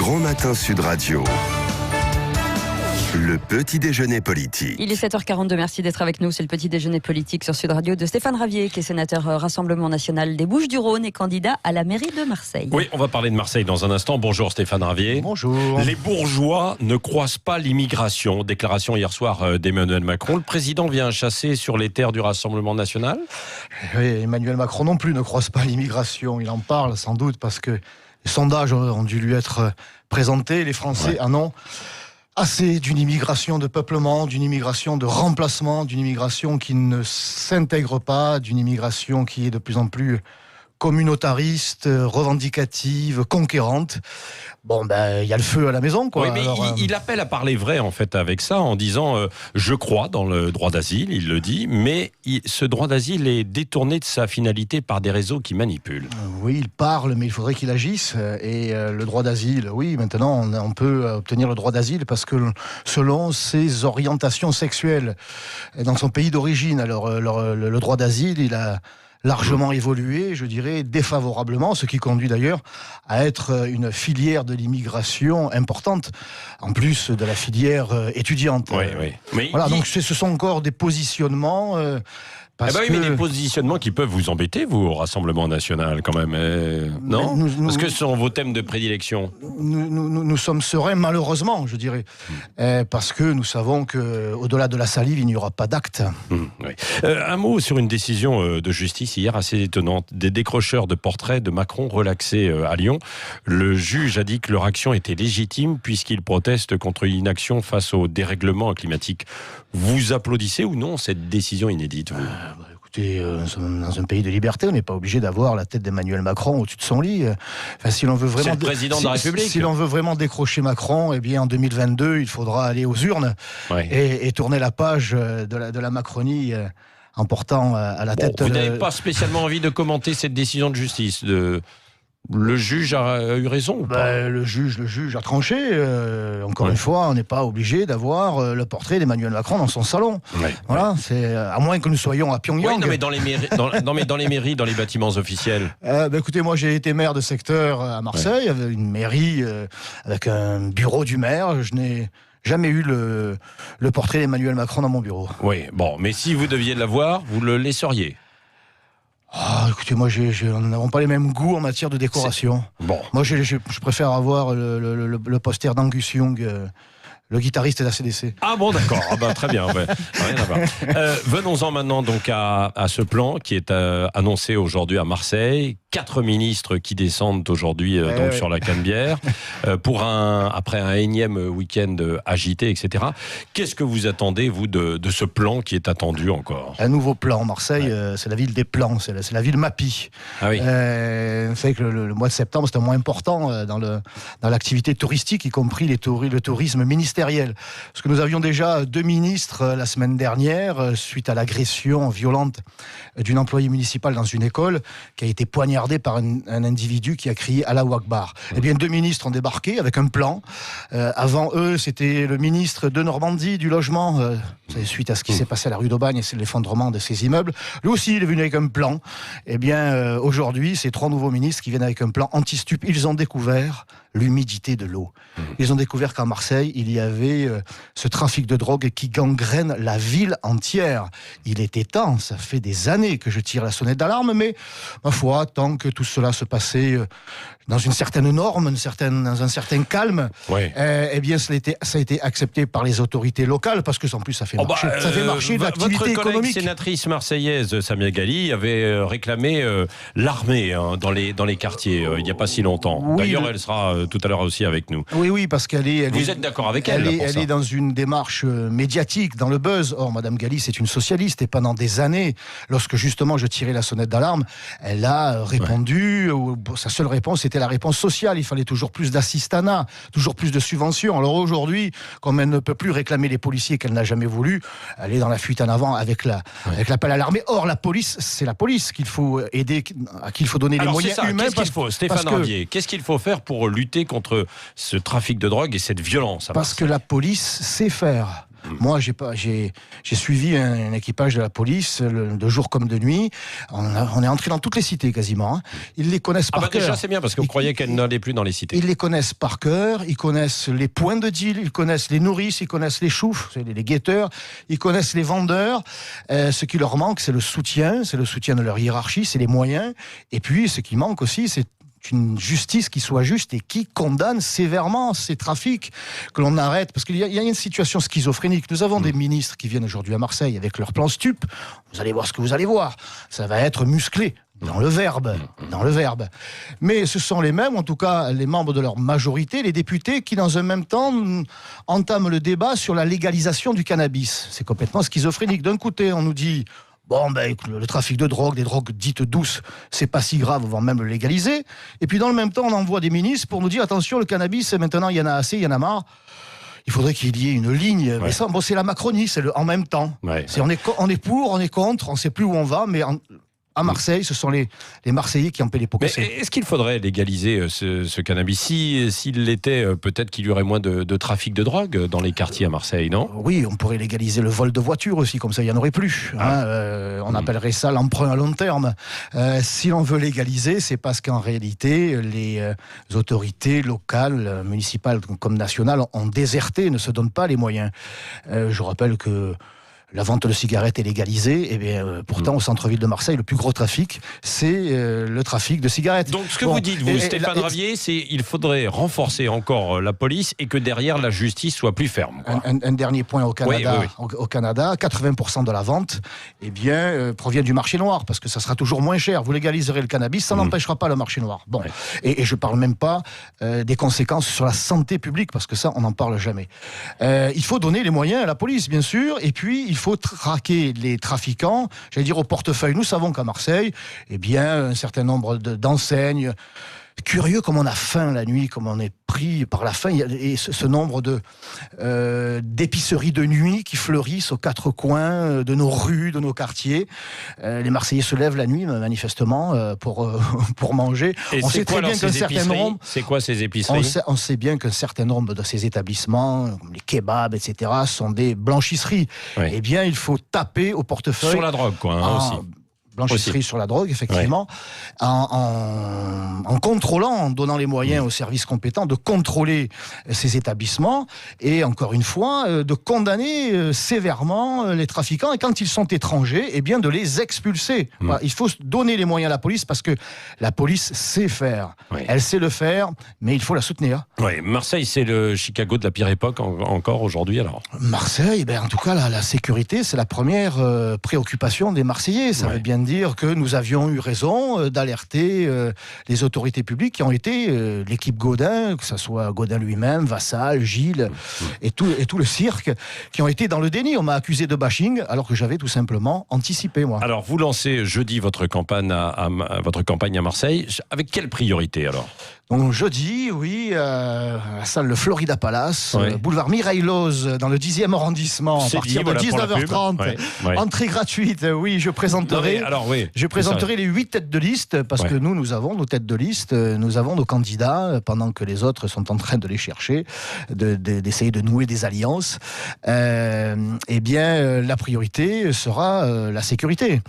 Grand Matin Sud Radio. Le petit déjeuner politique. Il est 7h42, merci d'être avec nous. C'est le petit déjeuner politique sur Sud Radio de Stéphane Ravier, qui est sénateur Rassemblement National des Bouches-du-Rhône et candidat à la mairie de Marseille. Oui, on va parler de Marseille dans un instant. Bonjour Stéphane Ravier. Bonjour. Les bourgeois ne croisent pas l'immigration. Déclaration hier soir d'Emmanuel Macron. Le président vient chasser sur les terres du Rassemblement National. Oui, Emmanuel Macron non plus ne croise pas l'immigration. Il en parle sans doute parce que les sondages ont dû lui être présentés. Les Français en ont assez d'une immigration de peuplement, d'une immigration de remplacement, d'une immigration qui ne s'intègre pas, d'une immigration qui est de plus en plus communautariste, revendicative, conquérante. Bon, ben, il y a le feu à la maison, quoi. Oui, mais alors, il appelle à parler vrai, en fait, avec ça, en disant je crois dans le droit d'asile, il le dit, mais ce droit d'asile est détourné de sa finalité par des réseaux qui manipulent. Oui, il parle, mais il faudrait qu'il agisse. Et le droit d'asile, oui, maintenant, on peut obtenir le droit d'asile parce que selon ses orientations sexuelles dans son pays d'origine. Alors, le droit d'asile, il a largement évolué, je dirais, défavorablement, ce qui conduit d'ailleurs à être une filière de l'immigration importante, en plus de la filière étudiante. Oui, oui. Mais voilà, donc ce sont encore des positionnements... oui, mais des positionnements qui peuvent vous embêter, vous, au Rassemblement National, quand même. Non ? Parce que ce sont vos thèmes de prédilection. Nous sommes sereins, malheureusement, je dirais. Parce que nous savons qu'au-delà de la salive, il n'y aura pas d'acte. Oui. Un mot sur une décision de justice hier assez étonnante. Des décrocheurs de portraits de Macron relaxés à Lyon. Le juge a dit que leur action était légitime puisqu'ils protestent contre l'inaction face au dérèglement climatique. Vous applaudissez ou non cette décision inédite, vous ? Écoutez, nous sommes dans un pays de liberté, on n'est pas obligé d'avoir la tête d'Emmanuel Macron au-dessus de son lit. Enfin, si l'on veut vraiment, c'est le président de la République. Si l'on veut vraiment décrocher Macron, eh bien en 2022, il faudra aller aux urnes et tourner la page de la Macronie en portant à la tête... Vous n'avez pas spécialement envie de commenter cette décision de justice Le juge a eu raison ou pas ? Le juge a tranché. Encore une fois, on n'est pas obligé d'avoir le portrait d'Emmanuel Macron dans son salon. Voilà, c'est à moins que nous soyons à Pyongyang. Oui, non, mais dans les mairies, dans les bâtiments officiels. Écoutez, moi j'ai été maire de secteur à Marseille, avec une mairie avec un bureau du maire. Je n'ai jamais eu le portrait d'Emmanuel Macron dans mon bureau. Oui, bon, mais si vous deviez l'avoir, vous le laisseriez. Écoutez, moi, nous n'avons pas les mêmes goûts en matière de décoration. Bon. Moi, je préfère avoir le poster d'Angus Young, le guitariste d'ACDC. Ah bon, d'accord. Très bien. Rien à voir. Venons-en maintenant donc à ce plan qui est annoncé aujourd'hui à Marseille. 4 ministres qui descendent aujourd'hui sur la Canebière après un énième week-end agité, etc. Qu'est-ce que vous attendez, vous, de ce plan qui est attendu encore ? Un nouveau plan. Marseille, c'est la ville des plans, c'est la ville Mappy. Ah oui. Vous savez que le mois de septembre, c'est un mois important dans l'activité touristique, y compris le tourisme ministériel. Parce que nous avions déjà 2 ministres la semaine dernière, suite à l'agression violente d'une employée municipale dans une école, qui a été poignardée par un individu qui a crié Allahu Akbar. Eh bien, 2 ministres ont débarqué avec un plan. Avant eux, c'était le ministre de Normandie du logement, suite à ce qui s'est passé à la rue d'Aubagne et c'est l'effondrement de ces immeubles. Lui aussi, il est venu avec un plan. Eh bien, aujourd'hui, c'est 3 nouveaux ministres qui viennent avec un plan anti-stup. Ils ont découvert l'humidité de l'eau. Ils ont découvert qu'à Marseille, il y avait ce trafic de drogue qui gangrène la ville entière. Il était temps, ça fait des années que je tire la sonnette d'alarme, mais ma foi, tant que tout cela se passait dans une certaine norme, dans un certain calme, eh bien ça a été accepté par les autorités locales, parce que en plus ça fait marcher l'activité économique. Votre collègue sénatrice marseillaise, Samia Ghali, avait réclamé l'armée dans les quartiers il n'y a pas si longtemps. Oui, d'ailleurs, elle sera tout à l'heure aussi avec nous. Oui, parce qu'elle est... Vous êtes d'accord avec elle Elle est dans une démarche médiatique, dans le buzz. Or, Madame Ghali, c'est une socialiste, et pendant des années, lorsque justement je tirais la sonnette d'alarme, elle a répondu, sa seule réponse était la réponse sociale. Il fallait toujours plus d'assistanat, toujours plus de subventions. Alors aujourd'hui, comme elle ne peut plus réclamer les policiers qu'elle n'a jamais voulu, elle est dans la fuite en avant avec l'appel à l'armée. Or, la police, c'est la police qu'il faut aider, à qui il faut donner les moyens humains. Stéphane Ravier, qu'est-ce qu'il faut faire pour lutter contre ce trafic de drogue et cette violence à Parce que la police sait faire. Moi, j'ai suivi un équipage de la police, de jour comme de nuit. On est entré dans toutes les cités quasiment. Hein. Ils les connaissent par cœur. Déjà, c'est bien, parce qu'on croyait qu'elle n'allait plus dans les cités. Ils les connaissent par cœur, ils connaissent les points de deal, ils connaissent les nourrices, ils connaissent les choufs, les guetteurs, ils connaissent les vendeurs. Ce qui leur manque, c'est le soutien de leur hiérarchie, c'est les moyens. Et puis, ce qui manque aussi, c'est une justice qui soit juste et qui condamne sévèrement ces trafics, que l'on arrête, parce qu'il y a une situation schizophrénique. Nous avons des ministres qui viennent aujourd'hui à Marseille avec leur plan stup. Vous allez voir ce que vous allez voir. Ça va être musclé. Dans le verbe. Mais ce sont les mêmes, en tout cas les membres de leur majorité, les députés, qui dans un même temps entament le débat sur la légalisation du cannabis. C'est complètement schizophrénique. D'un côté, on nous dit... le trafic de drogue, des drogues dites douces, c'est pas si grave, on va même le légaliser. Et puis dans le même temps, on envoie des ministres pour nous dire attention, le cannabis, maintenant il y en a assez, il y en a marre. Il faudrait qu'il y ait une ligne. Ouais. Mais ça, c'est la Macronie, c'est en même temps. Ouais. On est pour, on est contre, on sait plus où on va, mais à Marseille, ce sont les Marseillais qui en paient les pots cassés. Est-ce qu'il faudrait légaliser ce cannabis? S'il l'était, peut-être qu'il y aurait moins de trafic de drogue dans les quartiers à Marseille, non? Oui, on pourrait légaliser le vol de voitures aussi, comme ça il n'y en aurait plus. On appellerait ça l'emprunt à long terme. Si l'on veut légaliser, c'est parce qu'en réalité, les autorités locales, municipales comme nationales, ont déserté, ne se donnent pas les moyens. Je rappelle que la vente de cigarettes est légalisée, et bien pourtant au centre-ville de Marseille, le plus gros trafic, c'est le trafic de cigarettes. Donc ce que vous dites, vous, Stéphane Ravier, c'est qu'il faudrait renforcer encore la police et que derrière la justice soit plus ferme. Un dernier point au Canada. Oui. Au Canada, 80% de la vente provient du marché noir, parce que ça sera toujours moins cher. Vous légaliserez le cannabis, ça n'empêchera pas le marché noir. Bon, et je parle même pas des conséquences sur la santé publique, parce que ça, on n'en parle jamais. Il faut donner les moyens à la police, bien sûr, et puis il faut traquer les trafiquants, j'allais dire au portefeuille. Nous savons qu'à Marseille, un certain nombre d'enseignes, curieux comme on a faim la nuit, comme on est pris par la faim, et ce nombre d'épiceries de nuit qui fleurissent aux quatre coins de nos rues, de nos quartiers. Les Marseillais se lèvent la nuit, manifestement, pour manger. Et on sait très bien qu'un certain nombre... C'est quoi ces épiceries? On sait bien qu'un certain nombre de ces établissements, comme les kebabs, etc., sont des blanchisseries. Oui. Eh bien, il faut taper au portefeuille... Sur la drogue, aussi. Blanchisserie sur la drogue, effectivement, en contrôlant, en donnant les moyens aux services compétents de contrôler ces établissements et, encore une fois, de condamner sévèrement les trafiquants et, quand ils sont étrangers, de les expulser. Voilà, il faut donner les moyens à la police parce que la police sait faire. Oui. Elle sait le faire, mais il faut la soutenir. Oui, Marseille, c'est le Chicago de la pire époque encore aujourd'hui, alors. Marseille, en tout cas, la sécurité, c'est la première préoccupation des Marseillais. Ça veut bien dire que nous avions eu raison d'alerter les autorités publiques qui ont été l'équipe Gaudin, que ce soit Gaudin lui-même, Vassal, Gilles et tout le cirque, qui ont été dans le déni. On m'a accusé de bashing alors que j'avais tout simplement anticipé, moi. Alors, vous lancez jeudi votre campagne à Marseille. Avec quelle priorité, alors? Donc jeudi, à la salle Le Florida Palace, boulevard Mireille-Loz, dans le 10e arrondissement, à partir de 19h30. Entrée gratuite, je présenterai... Je présenterai les 8 têtes de liste, parce que nous avons nos têtes de liste, nous avons nos candidats, pendant que les autres sont en train de les chercher, d'essayer de nouer des alliances. La priorité sera la sécurité.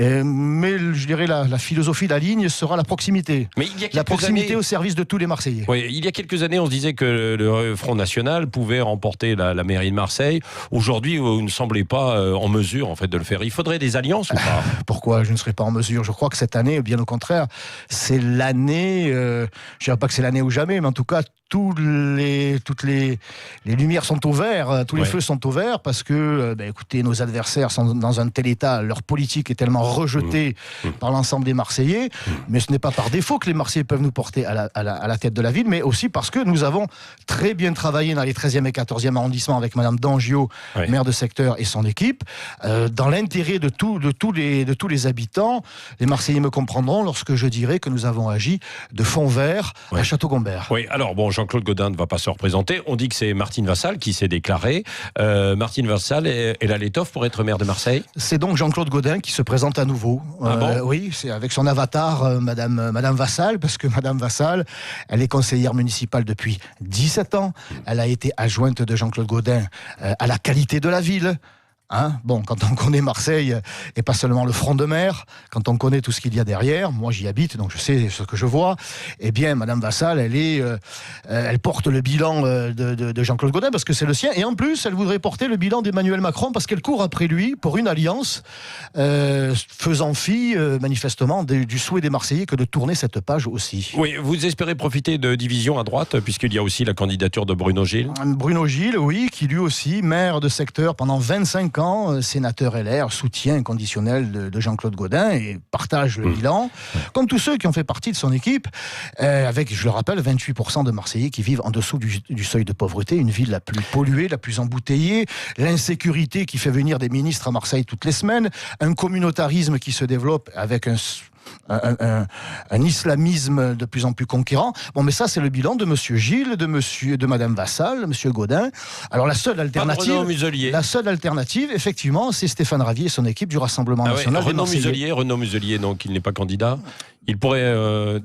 Mais je dirais la philosophie, la ligne sera la proximité. Mais il y a la proximité au service de tous les Marseillais. Oui, il y a quelques années, on se disait que le Front National pouvait remporter la mairie de Marseille. Aujourd'hui, vous ne semblez pas en mesure, de le faire. Il faudrait des alliances ou pas? Pourquoi je ne serais pas en mesure? Je crois que cette année, bien au contraire, c'est l'année, je ne dirais pas que c'est l'année ou jamais, mais en tout cas, toutes les lumières sont au vert, tous les feux sont au vert, parce que, écoutez, nos adversaires sont dans un tel état, leur politique est tellement rejetée par l'ensemble des Marseillais, mais ce n'est pas par défaut que les Marseillais peuvent nous porter à la tête de la ville, mais aussi parce que nous avons très bien travaillé dans les 13e et 14e arrondissements avec Madame Dangio, maire de secteur, et son équipe, dans l'intérêt de tous les habitants. Les Marseillais me comprendront lorsque je dirai que nous avons agi de fond vert à Château-Gombert. Oui, alors bon, Jean-Claude Gaudin ne va pas se représenter. On dit que c'est Martine Vassal qui s'est déclarée. Martine Vassal, elle a l'étoffe pour être maire de Marseille? C'est donc Jean-Claude Gaudin qui se présente à nouveau. Oui, c'est avec son avatar, Madame Vassal, parce que Madame Vassal, elle est conseillère municipale depuis 17 ans. Elle a été adjointe de Jean-Claude Gaudin à la qualité de la ville. Bon, quand on connaît Marseille, et pas seulement le front de mer, quand on connaît tout ce qu'il y a derrière, moi j'y habite, donc je sais ce que je vois, eh bien, Madame Vassal, elle porte le bilan de Jean-Claude Gaudin, parce que c'est le sien, et en plus, elle voudrait porter le bilan d'Emmanuel Macron, parce qu'elle court après lui pour une alliance, faisant fi, manifestement, du souhait des Marseillais que de tourner cette page aussi. Oui, vous espérez profiter de divisions à droite, puisqu'il y a aussi la candidature de Bruno Gilles? Bruno Gilles, oui, qui lui aussi, maire de secteur pendant 25 ans, sénateur LR, soutien conditionnel de Jean-Claude Gaudin et partage le bilan, comme tous ceux qui ont fait partie de son équipe, avec, je le rappelle, 28% de Marseillais qui vivent en dessous du seuil de pauvreté, une ville la plus polluée, la plus embouteillée, l'insécurité qui fait venir des ministres à Marseille toutes les semaines, un communautarisme qui se développe avec un islamisme de plus en plus conquérant. Bon, mais ça, c'est le bilan de Monsieur Gilles, de Madame Vassal, Monsieur Gaudin. Alors, la seule alternative, effectivement, c'est Stéphane Ravier et son équipe du Rassemblement national. Renaud Muselier, donc, il n'est pas candidat. Il pourrait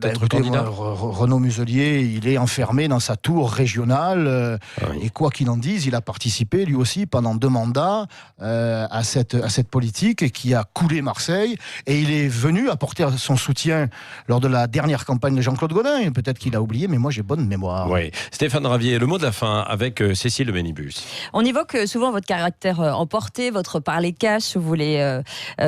être candidat. Renaud Muselier, il est enfermé dans sa tour régionale. Et quoi qu'il en dise, il a participé, lui aussi, pendant 2 mandats à cette politique qui a coulé Marseille. Et il est venu apporter son soutien lors de la dernière campagne de Jean-Claude Gaudin. Peut-être qu'il a oublié, mais moi, j'ai bonne mémoire. Oui. Stéphane Ravier, le mot de la fin avec Cécile Le Bénibus. On évoque souvent votre caractère emporté, votre parler cash. Vous voulez,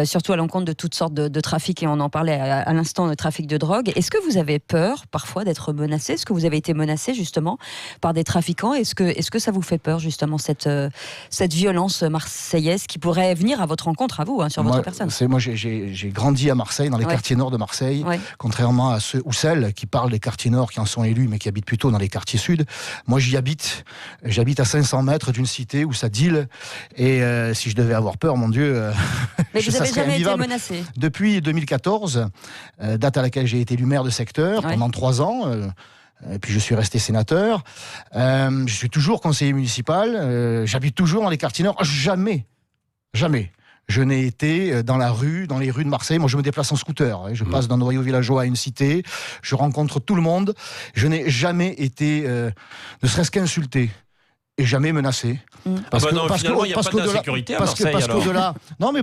surtout à l'encontre de toutes sortes de trafics, et on en parlait à l'instant, de trafic de drogue. Est-ce que vous avez peur parfois d'être menacé? Est-ce que vous avez été menacé justement par des trafiquants? Est-ce que ça vous fait peur justement cette violence marseillaise qui pourrait venir à votre rencontre, à vous, sur votre personne? Moi j'ai grandi à Marseille, dans les quartiers nord de Marseille, contrairement à ceux ou celles qui parlent des quartiers nord, qui en sont élus, mais qui habitent plutôt dans les quartiers sud. Moi j'y habite. J'habite à 500 mètres d'une cité où ça deal. Et si je devais avoir peur, mon Dieu... Mais vous n'avez jamais été menacé? Depuis 2014, date à laquelle j'ai été élu maire de secteur pendant 3 ans. Et puis je suis resté sénateur. Je suis toujours conseiller municipal. J'habite toujours dans les quartiers nord. Jamais je n'ai été dans les rues de Marseille. Moi, je me déplace en scooter. Je passe d'un noyau villageois à une cité. Je rencontre tout le monde. Je n'ai jamais été, ne serait-ce qu'insulté. Et jamais menacé. Parce qu'il n'y a pas d'insécurité à Marseille.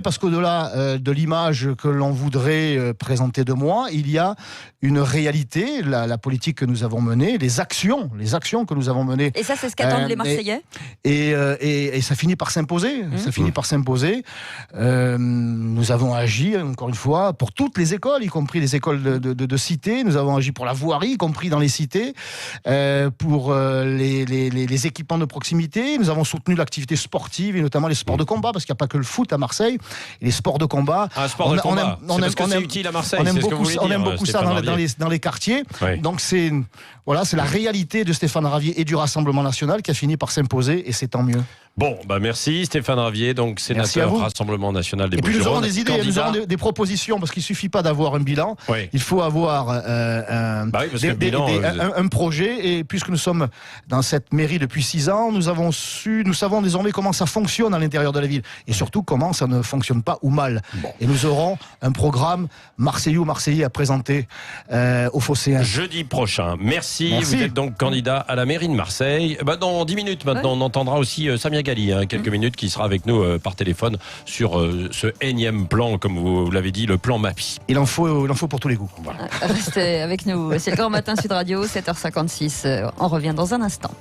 Parce qu'au-delà de l'image que l'on voudrait présenter de moi, il y a une réalité, la politique que nous avons menée, les actions que nous avons menées. Et ça, c'est ce qu'attendent les Marseillais. Et ça finit par s'imposer. Ça finit par s'imposer. Nous avons agi, encore une fois, pour toutes les écoles, y compris les écoles de cité. Nous avons agi pour la voirie, y compris dans les cités, pour les équipements de proximité. Nous avons soutenu l'activité sportive et notamment les sports de combat, parce qu'il n'y a pas que le foot à Marseille. Et les sports de combat. C'est utile à Marseille. On aime beaucoup ça dans les quartiers. Oui. Donc c'est la réalité de Stéphane Ravier et du Rassemblement national qui a fini par s'imposer, et c'est tant mieux. Bon, merci Stéphane Ravier, donc sénateur Rassemblement national des Bouches-du-Rhône. Et puis nous aurons des idées, nous aurons des propositions, parce qu'il ne suffit pas d'avoir un bilan, il faut avoir un projet. Et puisque nous sommes dans cette mairie depuis 6 ans, nous savons désormais comment ça fonctionne à l'intérieur de la ville, et surtout comment ça ne fonctionne pas ou mal. Et nous aurons un programme Marseillais à présenter aux Phocéens. Jeudi prochain. Merci. Vous êtes donc candidat à la mairie de Marseille. Dans 10 minutes maintenant, on entendra aussi Samia Ghali, quelques minutes, qui sera avec nous par téléphone sur ce énième plan, comme vous l'avez dit, le plan MAPI. Il en faut pour tous les goûts. Restez avec nous. C'est le Grand Matin Sud Radio, 7h56. On revient dans un instant.